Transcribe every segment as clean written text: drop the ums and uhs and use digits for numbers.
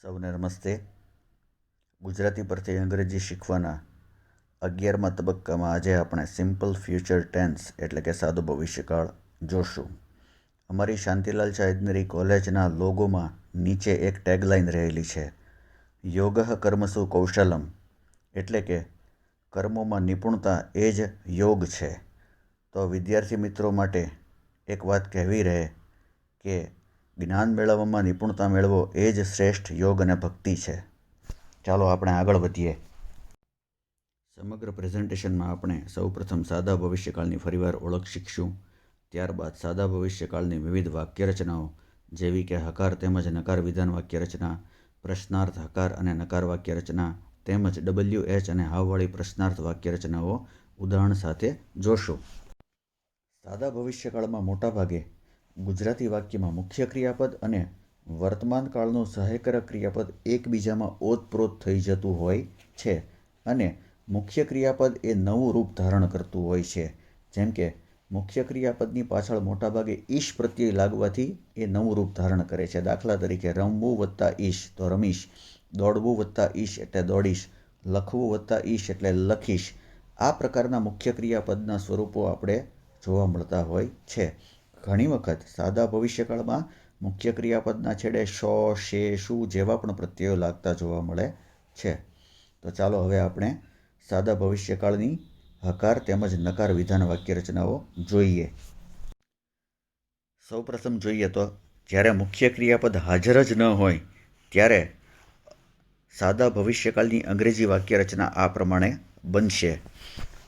સૌને નમસ્તે. ગુજરાતી પરથી અંગ્રેજી શીખવાના 11મા તબક્કામાં આજે આપણે સિમ્પલ ફ્યુચર ટેન્સ એટલે કે સાદો ભવિષ્યકાળ જોશું. અમારી શાંતિલાલ ચાંદનરી કોલેજના લોગોમાં નીચે એક ટેગલાઇન રહેલી છે, યોગઃ કર્મસુ કૌશલમ, એટલે કે કર્મોમાં નિપુણતા એ જ યોગ છે. તો વિદ્યાર્થી મિત્રો માટે એક વાત કહેવી રહે કે જ્ઞાન મેળવવામાં નિપુણતા મેળવો એ જ શ્રેષ્ઠ યોગ અને ભક્તિ છે. ચાલો આપણે આગળ વધીએ. સમગ્ર પ્રેઝન્ટેશનમાં આપણે સૌપ્રથમ સાદા ભવિષ્યકાળની ફરીવાર ઓળખ શીખશું. ત્યારબાદ સાદા ભવિષ્યકાળની વિવિધ વાક્યરચનાઓ જેવી કે હકાર તેમજ નકાર વિધાન વાક્યરચના, પ્રશ્નાર્થ હકાર અને નકાર વાક્યરચના તેમજ WH અને હાવવાળી પ્રશ્નાર્થ વાક્યરચનાઓ ઉદાહરણ સાથે જોશું. સાદા ભવિષ્યકાળમાં મોટાભાગે ગુજરાતી વાક્યમાં મુખ્ય ક્રિયાપદ અને વર્તમાન કાળનું સહાયકારક ક્રિયાપદ એકબીજામાં ઓતપ્રોત થઈ જતું હોય છે અને મુખ્ય ક્રિયાપદ એ નવું રૂપ ધારણ કરતું હોય છે. જેમ કે મુખ્ય ક્રિયાપદની પાછળ મોટાભાગે ઈશ પ્રત્યય લાગવાથી એ નવું રૂપ ધારણ કરે છે. દાખલા તરીકે રમવું વત્તા ઈશ તો રમીશ, દોડવું વત્તા ઈશ એટલે દોડીશ, લખવું વત્તા ઈશ એટલે લખીશ. આ પ્રકારના મુખ્ય ક્રિયાપદના સ્વરૂપો આપણે જોવા મળતા હોય છે. ઘણી વખત સાદા ભવિષ્યકાળમાં મુખ્ય ક્રિયાપદના છેડે શ, શે, શું જેવા પણ પ્રત્યયો લાગતા જોવા મળે છે. તો ચાલો હવે આપણે સાદા ભવિષ્યકાળની હકાર તેમજ નકાર વિધાન વાક્યરચનાઓ જોઈએ. સૌપ્રથમ જોઈએ તો જ્યારે મુખ્ય ક્રિયાપદ હાજર જ ન હોય ત્યારે સાદા ભવિષ્યકાળની અંગ્રેજી વાક્યરચના આ પ્રમાણે બનશે.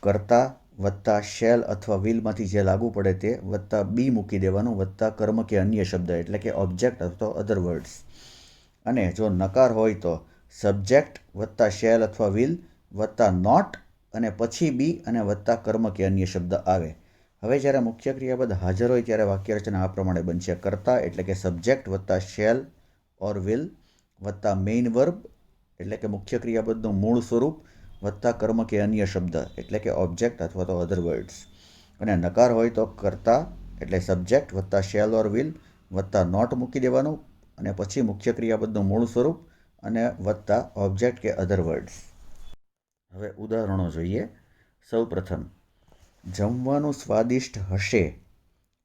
કર્તા વત્તા શેલ અથવા વિલમાંથી જે લાગુ પડે તે વત્તા બી મૂકી દેવાનું વત્તા કર્મ કે અન્ય શબ્દ એટલે કે ઓબ્જેક્ટ અથવા અધર વર્ડ્સ. અને જો નકાર હોય તો સબ્જેક્ટ વત્તા શેલ અથવા વિલ વત્તા નોટ અને પછી બી અને વત્તા કર્મ કે અન્ય શબ્દ આવે. હવે જ્યારે મુખ્ય ક્રિયાપદ હાજર હોય ત્યારે વાક્યરચના આ પ્રમાણે બનશે. કર્તા એટલે કે સબ્જેક્ટ વત્તા શેલ ઓર વિલ વત્તા મેઇન વર્બ એટલે કે મુખ્ય ક્રિયાપદનું મૂળ સ્વરૂપ વત્તા કર્મ કે અન્ય શબ્દ એટલે કે ઓબ્જેક્ટ અથવા તો અધર વર્ડ્સ. અને નકાર હોય તો કર્તા એટલે સબ્જેક્ટ વત્તા શેલ ઓર વિલ વત્તા નોટ મૂકી દેવાનું અને પછી મુખ્ય ક્રિયાપદનું મૂળ સ્વરૂપ અને વત્તા ઓબ્જેક્ટ કે અધર વર્ડ્સ. હવે ઉદાહરણો જોઈએ. સૌપ્રથમ જમવાનું સ્વાદિષ્ટ હશે.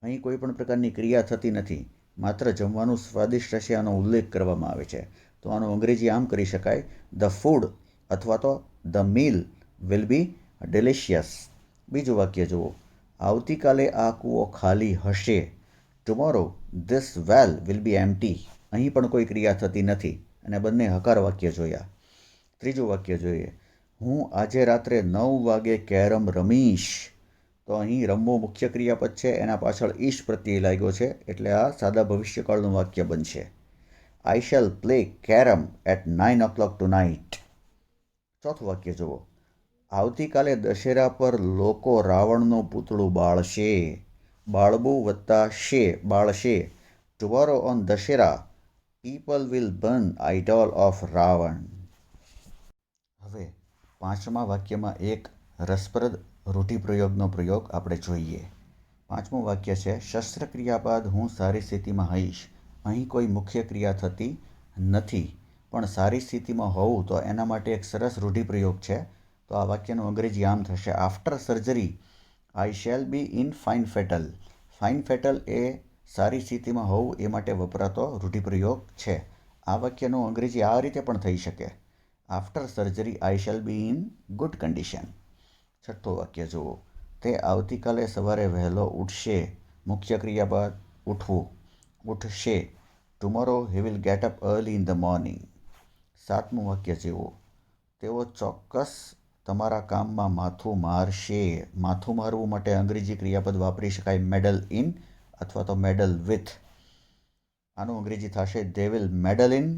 અહીં કોઈ પણ પ્રકારની ક્રિયા થતી નથી, માત્ર જમવાનું સ્વાદિષ્ટ હશે આનો ઉલ્લેખ કરવામાં આવે છે. તો આનું અંગ્રેજી આમ કરી શકાય, ધ ફૂડ અથવા તો the meal will be delicious. બીજું વાક્ય જુઓ, આવતીકાલે આ કૂવો ખાલી હશે. Tomorrow this well will be empty. અહીં પણ કોઈ ક્રિયા થતી નથી અને બંને હકાર વાક્ય જોયા. ત્રીજું વાક્ય જોઈએ, હું આજે રાત્રે 9 વાગે કેરમ રમીશ. તો અહીં રમવું મુખ્ય ક્રિયાપદ છે, એના પાછળ ઈશ પ્રત્યય લાગ્યો છે એટલે આ સાદા ભવિષ્યકાળનું વાક્ય બનશે. I shall play carom at 9 o'clock tonight. ચોથું વાક્ય જુઓ, આવતીકાલે દશેરા પર લોકો રાવણનું પૂતળું બાળશે. બાળવું વત્તા શે બાળશે. Tomorrow on Dussehra people will burn idol of Ravan. હવે પાંચમા વાક્યમાં એક રસપ્રદ રૂઢિપ્રયોગનો પ્રયોગ આપણે જોઈએ. પાંચમું વાક્ય છે, શસ્ત્રક્રિયા બાદ હું સારી સ્થિતિમાં હઈશ. અહીં કોઈ મુખ્ય ક્રિયા થતી નથી, પણ સારી સ્થિતિમાં હોવું તો એના માટે એક સરસ રૂઢિપ્રયોગ છે. તો આ વાક્યનું અંગ્રેજી આમ થશે, after surgery I shall be in fine fettle. Fine fettle એ સારી સ્થિતિમાં હોવું એ માટે વપરાતો રૂઢિપ્રયોગ છે. આ વાક્યનું અંગ્રેજી આ રીતે પણ થઈ શકે, after surgery I shall be in good condition. છઠ્ઠું વાક્ય જુઓ, તે આવતીકાલે સવારે વહેલો ઉઠશે. મુખ્ય ક્રિયા બાદ ઉઠવું, ઉઠશે. Tomorrow he will get up early in the morning. સાતમું વાક્ય જુઓ, તેઓ ચોક્કસ તમારા કામમાં માથું મારશે. માથું મારવું માટે અંગ્રેજી ક્રિયાપદ વાપરી શકાય મેડલ ઇન અથવા તો મેડલ વિથ. આનું અંગ્રેજી થશે, they will meddle in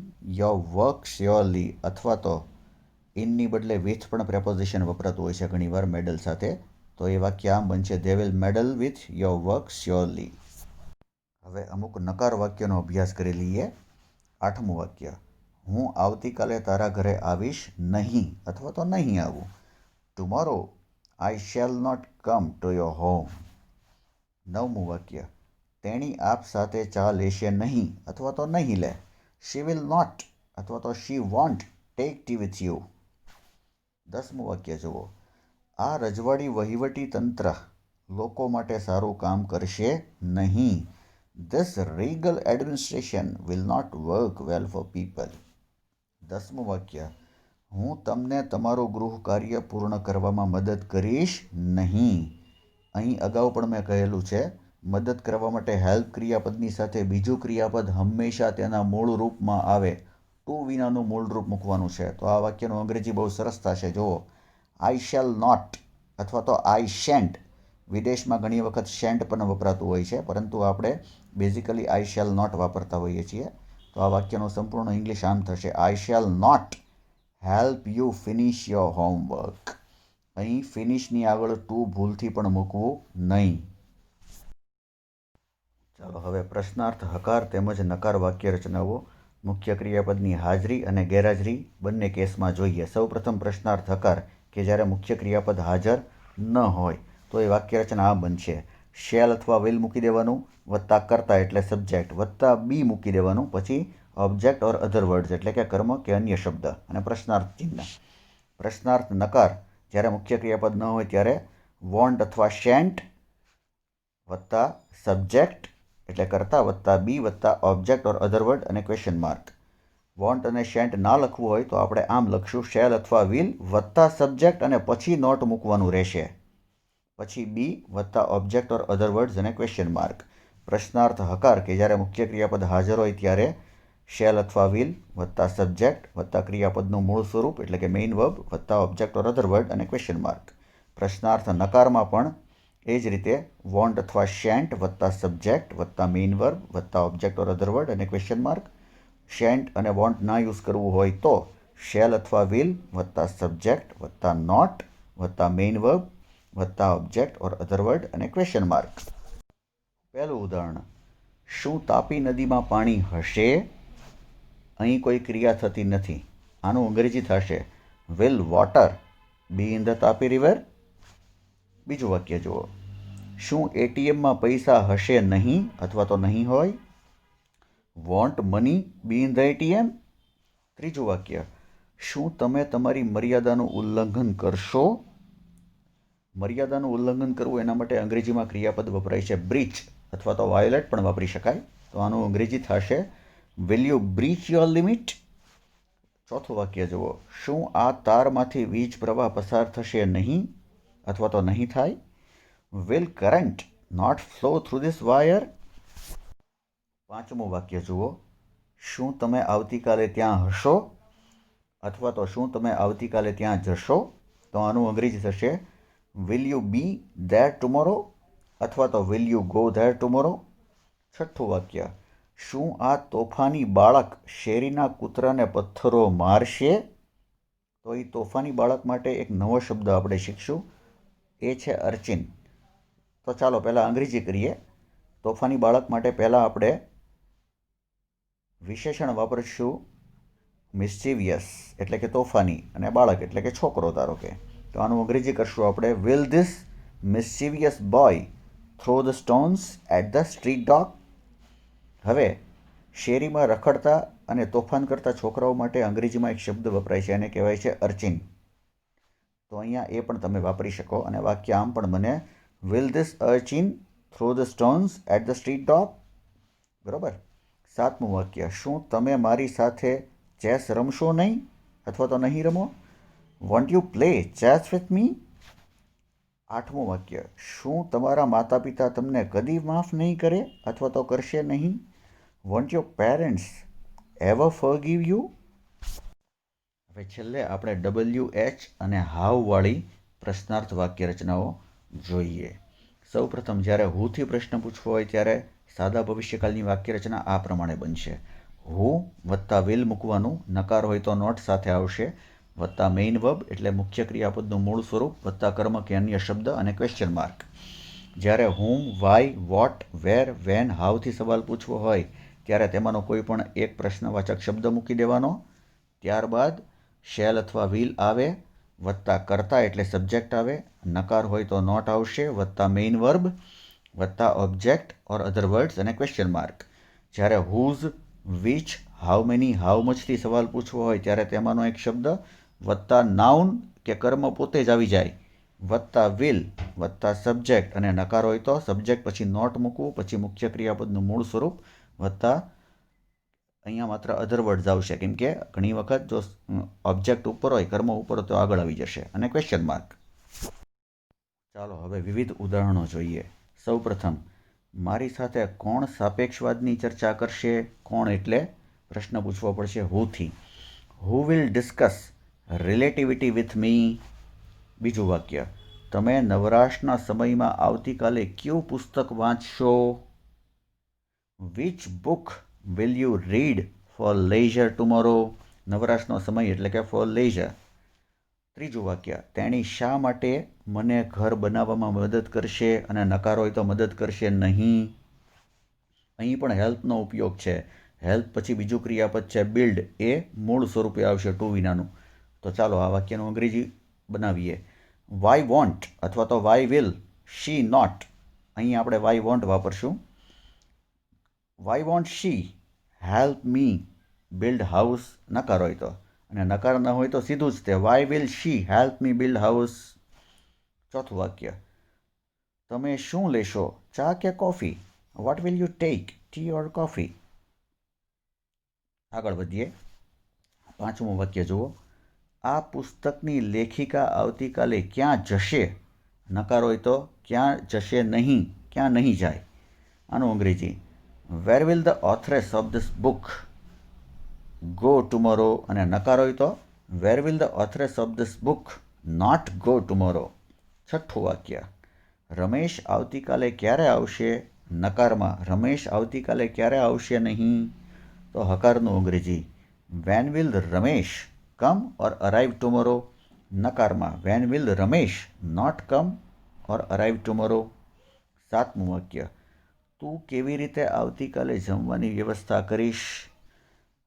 your work surely. અથવા તો ઇનની બદલે વિથ પણ પ્રેપોઝિશન વપરાતું હોય છે ઘણીવાર મેડલ સાથે. તો એ વાક્ય આમ બનશે, they will meddle with your work surely. હવે અમુક નકાર વાક્યનો અભ્યાસ કરી લઈએ. આઠમું વાક્ય, હું આવતીકાલે તારા ઘરે આવીશ નહીં અથવા તો નહીં આવું. Tomorrow I shall not come to your home. નવમું વાક્ય, તેણી આપ સાથે ચા લેશે નહીં અથવા તો નહીં લે. શી વિલ નોટ અથવા તો she won't take tea with you. 10મું વાક્ય જુઓ. આ રજવાડી વહીવટી તંત્ર લોકો માટે સારું કામ કરશે નહીં. This regal administration will not work well for people. 10મું વાક્ય. હું તમને તમારું ગૃહ કાર્ય પૂર્ણ કરવામાં મદદ કરીશ નહીં. અહીં અગાઉ પણ મેં કહેલું છે, મદદ કરવા માટે હેલ્પ ક્રિયાપદની સાથે બીજું ક્રિયાપદ હંમેશા તેના મૂળ રૂપમાં આવે. ટુ વિનાનું મૂળ રૂપ મૂકવાનું છે. તો આ વાક્યનું અંગ્રેજી બહુ સરસ થશે. જુઓ, આઈ શેલ નોટ અથવા તો આઈ શેન્ટ. વિદેશમાં ઘણી વખત શેન્ટ પણ વપરાતું હોય છે, પરંતુ આપણે બેઝિકલી આઈ શેલ નોટ વાપરતા હોઈએ છીએ. તો આ વાક્યનું સંપૂર્ણ ઇંગ્લિશ આમ થશે: I shall not help you finish your homework. અહીં ફિનિશની આગળ ટુ ભૂલથી પણ મૂકવું નહીં. ચાલો હવે પ્રશ્નાર્થ હકાર તેમજ નકાર વાક્ય રચનાઓ મુખ્ય ક્રિયાપદની હાજરી અને ગેરહાજરી બંને કેસમાં જોઈએ. સૌપ્રથમ પ્રશ્નાર્થ હકાર, કે જ્યારે મુખ્ય ક્રિયાપદ હાજર ન હોય તો એ વાક્ય રચના આ બનશે: શેલ અથવા વિલ મૂકી દેવાનું, વત્તા કર્તા એટલે સબ્જેક્ટ, વત્તા બી મૂકી દેવાનું, પછી ઓબ્જેક્ટ ઓર અધર વર્ડ્સ એટલે કે કર્મ કે અન્ય શબ્દ, અને પ્રશ્નાર્થ ચિહ્ન. પ્રશ્નાર્થ નકાર, જ્યારે મુખ્ય ક્રિયાપદ ન હોય ત્યારે વોન્ટ અથવા શેન્ટ વત્તા સબ્જેક્ટ એટલે કર્તા વત્તા બી વત્તા ઓબ્જેક્ટ ઓર અધર વર્ડ અને ક્વેશ્ચન માર્ક. વોન્ટ અને શેન્ટ ના લખવું હોય તો આપણે આમ લખશું: શેલ અથવા વિલ વત્તા સબ્જેક્ટ અને પછી નોટ મૂકવાનું રહેશે, પછી બી વત્તા ઓબ્જેક્ટ ઓર અધર વર્ડ્સ અને ક્વેશ્ચન માર્ક. પ્રશ્નાર્થ હકાર, કે જ્યારે મુખ્ય ક્રિયાપદ હાજર હોય ત્યારે શેલ અથવા વિલ વત્તા સબ્જેક્ટ વત્તા ક્રિયાપદનું મૂળ સ્વરૂપ એટલે કે મેઇન વર્બ વત્તા ઓબ્જેક્ટ ઓર અધર વર્ડ અને ક્વેશ્ચન માર્ક. પ્રશ્નાર્થ નકારમાં પણ એ જ રીતે વોન્ટ અથવા શેન્ટ વત્તા સબ્જેક્ટ વત્તા મેઇન વર્બ વત્તા ઓબ્જેક્ટ ઓર અધર વર્ડ અને ક્વેશ્ચન માર્ક. શેન્ટ અને વોન્ટ ના યુઝ કરવું હોય તો શેલ અથવા વિલ વત્તા સબ્જેક્ટ વત્તા નોટ વત્તા મેઇન વર્બ વત્તા ઓબ્જેક્ટ ઓર અધર વર્ડ અને ક્વેશ્ચન માર્ક. પહેલું ઉદાહરણ: શું તાપી નદીમાં પાણી હશે? અહીં કોઈ ક્રિયા થતી નથી. આનું અંગ્રેજી થશે: will water B in the Tapi river? બીજું વાક્ય જુઓ. શું એટીએમમાં પૈસા હશે નહીં અથવા તો નહીં હોય? Want money B in the ATM? ત્રીજું વાક્ય: શું તમે તમારી મર્યાદાનું ઉલ્લંઘન કરશો? મર્યાદાનું ઉલ્લંઘન કરવું, એના માટે અંગ્રેજીમાં ક્રિયાપદ વપરાય છે બ્રીચ અથવા તો વાયોલેટ પણ વાપરી શકાય. તો આનું અંગ્રેજી થશે: will you breach your limit? ચોથું વાક્ય જુઓ. શું આ તારમાંથી વીજ પ્રવાહ પસાર થશે નહીં અથવા તો નહીં થાય? Will current not flow through this wire? પાંચમું વાક્ય જુઓ. શું તમે આવતીકાલે ત્યાં હશો અથવા તો શું તમે આવતીકાલે ત્યાં જશો? તો આનું અંગ્રેજી થશે: will you be there tomorrow અથવા તો will you go there tomorrow? છઠ્ઠું વાક્ય: શું આ તોફાની બાળક શેરીના કૂતરાને પથ્થરો મારશે? તો એ તોફાની બાળક માટે એક નવો શબ્દ આપણે શીખશું, એ છે અર્ચિન. તો ચાલો પહેલાં અંગ્રેજી કરીએ. તોફાની બાળક માટે પહેલાં આપણે વિશેષણ વાપરીશું મિસ્ચીવિયસ એટલે કે તોફાની, અને બાળક એટલે કે છોકરો ધારો કે. તો આનું અંગ્રેજી કરશું આપણે: will this mischievous boy throw the stones at the street dog? હવે શેરીમાં રખડતા અને તોફાન કરતા છોકરાઓ માટે અંગ્રેજીમાં એક શબ્દ વપરાય છે, એને કહેવાય છે અર્ચિન. તો અહીંયા એ પણ તમે વાપરી શકો અને વાક્ય આમ પણ બને: will this urchin throw the stones at the street dog? બરાબર. સાતમું વાક્ય: શું તમે મારી સાથે ચેસ રમશો નહીં અથવા તો નહીં રમો? Want you play chess with me? આઠમું વાક્ય: શું તમારા માતા પિતા તમને કદી માફ નહીં કરે અથવા તો કરશે નહીં? Want your parents ever forgive you? હવે છેલ્લે આપણે WH અને હાવવાળી પ્રશ્નાર્થ વાક્ય રચનાઓ જોઈએ. સૌપ્રથમ જ્યારે હુથી પ્રશ્ન પૂછવો હોય ત્યારે સાદા ભવિષ્યકાળની વાક્ય રચના આ પ્રમાણે બનશે: હું વત્તા વિલ મૂકવાનું, નકાર હોય તો નોટ સાથે આવશે, વત્તા મેઇન વર્બ એટલે મુખ્ય ક્રિયાપદનું મૂળ સ્વરૂપ વત્તા કર્મ કે અન્ય શબ્દ અને ક્વેશ્ચન માર્ક. જ્યારે હુમ, વાય, વોટ, વેર, વેન, હાવથી સવાલ પૂછવો હોય ત્યારે તેમાંનો કોઈ પણ એક પ્રશ્નવાચક શબ્દ મૂકી દેવાનો. ત્યારબાદ શેલ અથવા વિલ આવે, વત્તા કર્તા એટલે સબ્જેક્ટ આવે, નકાર હોય તો નોટ આવશે, વત્તા મેઇન વર્બ વત્તા ઓબ્જેક્ટ ઓર અધર વર્ડ્સ અને ક્વેશ્ચન માર્ક. જ્યારે whose, which, how many how મચથી સવાલ પૂછવો હોય ત્યારે તેમાંનો એક શબ્દ વત્તા નાઉન કે કર્મ પોતે જ આવી જાય, વત્તા વિલ, વત્તા સબ્જેક્ટ, અને નકાર હોય તો સબ્જેક્ટ પછી નોટ મૂકવું, પછી મુખ્ય ક્રિયાપદનું મૂળ સ્વરૂપ, વત્તા અહીંયા માત્ર અધર વર્ડ્સ આવશે, કેમ કે ઘણી વખત જો ઓબ્જેક્ટ ઉપર હોય, કર્મ ઉપર હોય તો આગળ આવી જશે, અને ક્વેશ્ચન માર્ક. ચાલો હવે વિવિધ ઉદાહરણો જોઈએ. સૌપ્રથમ, મારી સાથે કોણ સાપેક્ષવાદની ચર્ચા કરશે? કોણ એટલે પ્રશ્ન પૂછવો પડશે હુથી. Who will discuss relativity with me? બીજું વાક્ય, તમે નવરાશના સમયમાં આવતીકાલે કયું પુસ્તક વાંચશો? Which book will you read for leisure tomorrow? નવરાશનો સમય એટલે કે ફોર લેઝર. ત્રીજું વાક્ય, તેણી શા માટે મને ઘર બનાવવામાં મદદ કરશે? અને નકાર હોય તો મદદ કરશે નહીં. અહીં પણ હેલ્પનો ઉપયોગ છે. હેલ્પ પછી બીજું ક્રિયાપદ છે બિલ્ડ, એ મૂળ સ્વરૂપે આવશે ટુ વિનાનું. તો ચાલો આ વાક્યનું અંગ્રેજી બનાવીએ. વાય વોન્ટ અથવા તો વાય વિલ શી નોટ? અહીં આપણે વાય વોન્ટ વાપરશું. વાય વોન્ટ શી હેલ્પ મી બિલ્ડ હાઉસ? નકાર હોય તો, અને નકાર ન હોય તો સીધું જ તે why will she help me build house? ચોથું વાક્ય, તમે શું લેશો, ચા કે coffee? What will you take, tea or coffee? આગળ વધીએ. પાંચમું વાક્ય જુઓ. આ પુસ્તકની લેખિકા આવતીકાલે ક્યાં જશે? નકાર હોય તો ક્યાં જશે નહીં, ક્યાં નહીં જાય. આનું અંગ્રેજી, where will the authoress of this book go tomorrow? અને નકાર હોય તો where will the authoress of this book not go tomorrow? છઠ્ઠું વાક્ય, રમેશ આવતીકાલે ક્યારે આવશે? નકારમાં રમેશ આવતીકાલે ક્યારે આવશે નહીં? તો હકારનું અંગ્રેજી, when will Ramesh come or arrive tomorrow? નકારમાં when will Ramesh not come or arrive tomorrow? સાતમું વાક્ય, તું કેવી રીતે આવતીકાલે જમવાની વ્યવસ્થા કરીશ?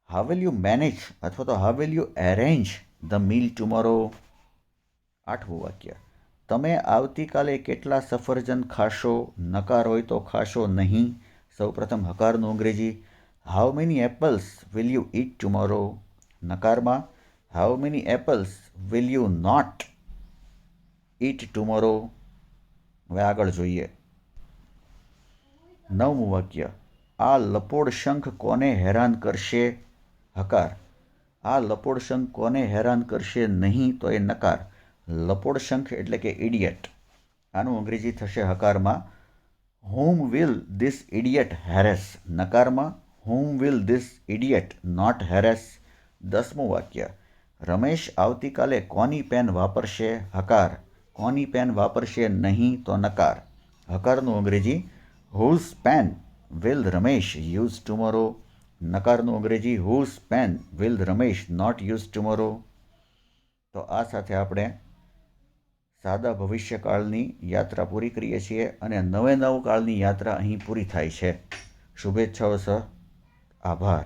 હાઉ વિલ યુ મેનેજ અથવા તો how will you arrange the meal tomorrow? આઠમું વાક્ય, તમે આવતીકાલે કેટલા સફરજન ખાશો? નકાર હોય તો ખાશો નહીં. સૌપ્રથમ હકારનું અંગ્રેજી, how many apples will you eat tomorrow? નકારમાં how many apples will you not eat tomorrow? હવે આગળ જોઈએ. નવમું વાક્ય, આ લપોડ શંખ કોને હેરાન કરશે? હકાર, આ લપોડ શંખ કોને હેરાન કરશે નહીં? તો એ નકાર. લપોડ શંખ એટલે કે ઇડિયટ. આનું અંગ્રેજી થશે હકારમાં, whom will this idiot harass? નકારમાં whom will this idiot not harass? 10મું વાક્ય, રમેશ આવતીકાલે કોની પેન વાપરશે? હકાર, કોની પેન વાપરશે નહીં? તો નકાર. હકારનું અંગ્રેજી, whose pen will Ramesh use tomorrow? નકારનું અંગ્રેજી, whose pen will Ramesh not use tomorrow? તો આ સાથે આપણે સાદા ભવિષ્યકાળની યાત્રા પૂરી કરીએ છીએ અને નવે નવ કાળની યાત્રા અહીં પૂરી થાય છે. શુભેચ્છાઓ સહ. આભાર.